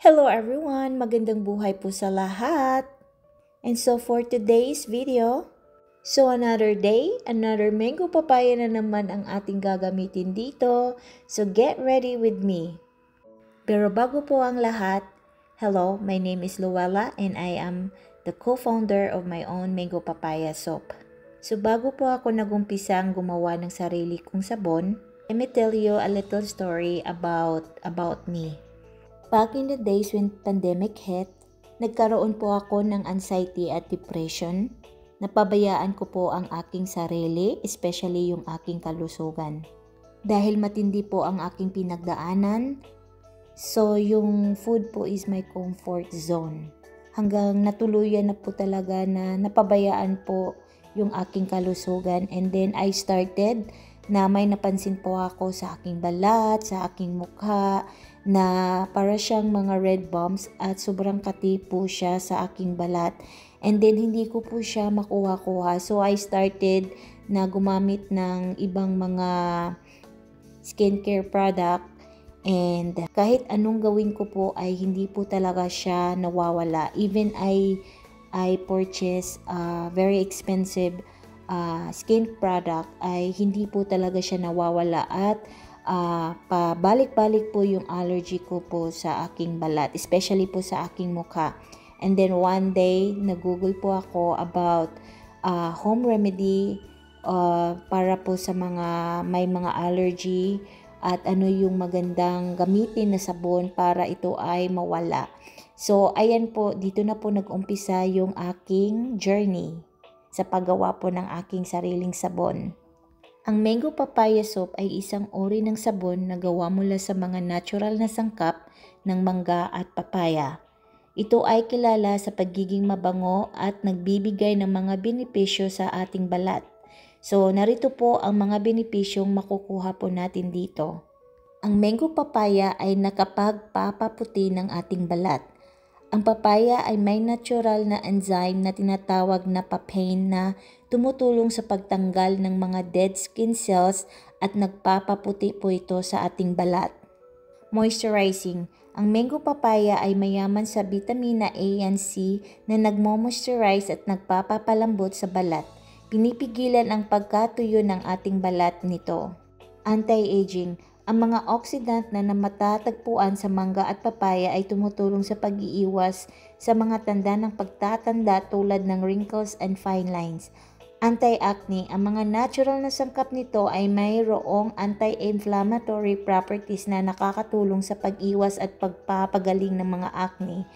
Hello everyone! Magandang buhay po sa lahat! And so for today's video, another day, another mango papaya na naman ang ating gagamitin dito. So get ready with me. Pero bago po ang lahat, hello, my name is Luella and I am the co-founder of my own mango papaya soap. So bago po ako nagumpisang gumawa ng sarili kong sabon, let me tell you a little story about me. Back in the days when pandemic hit, nagkaroon po ako ng anxiety at depression. Napabayaan ko po ang aking sarili, especially yung aking kalusugan. Dahil matindi po ang aking pinagdaanan, so yung food po is my comfort zone. Hanggang natuluyan na po talaga na napabayaan po yung aking kalusugan, and then I started na may napansin po ako sa aking balat, sa aking mukha, na para siyang mga red bumps at sobrang kati po siya sa aking balat. And then hindi ko po siya makuha-kuha. So I started na gumamit ng ibang mga skincare product, and kahit anong gawin ko po ay hindi po talaga siya nawawala. Even I purchase very expensive skin product ay hindi po talaga siya nawawala, at pabalik-balik po yung allergy ko po sa aking balat, especially po sa aking mukha. And then one day, nag-google po ako about home remedy para po sa mga may mga allergy, at ano yung magandang gamitin na sabon para ito ay mawala. So ayan po, dito na po nag-umpisa yung aking journey sa paggawa po ng aking sariling sabon. Ang mango papaya soap ay isang uri ng sabon na gawa mula sa mga natural na sangkap ng mangga at papaya. Ito ay kilala sa pagiging mabango at nagbibigay ng mga benepisyo sa ating balat. So narito po ang mga benepisyong makukuha po natin dito. Ang mango papaya ay nakapagpapaputi ng ating balat. Ang papaya ay may natural na enzyme na tinatawag na papain na tumutulong sa pagtanggal ng mga dead skin cells at nagpapaputi po ito sa ating balat. Moisturizing. Ang mango papaya ay mayaman sa vitamina A and C na nagmo-moisturize at nagpapapalambot sa balat. Pinipigilan ang pagkatuyo ng ating balat nito. Anti-aging. Ang mga oxidant na matatagpuan sa mangga at papaya ay tumutulong sa pag-iiwas sa mga tanda ng pagtatanda tulad ng wrinkles and fine lines. Anti-acne. Ang mga natural na sangkap nito ay mayroong anti-inflammatory properties na nakakatulong sa pag-iwas at pagpapagaling ng mga acne.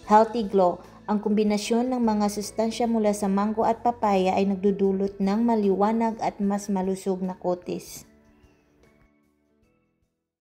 Healthy glow. Ang kombinasyon ng mga sustansya mula sa mango at papaya ay nagdudulot ng maliwanag at mas malusog na kutis.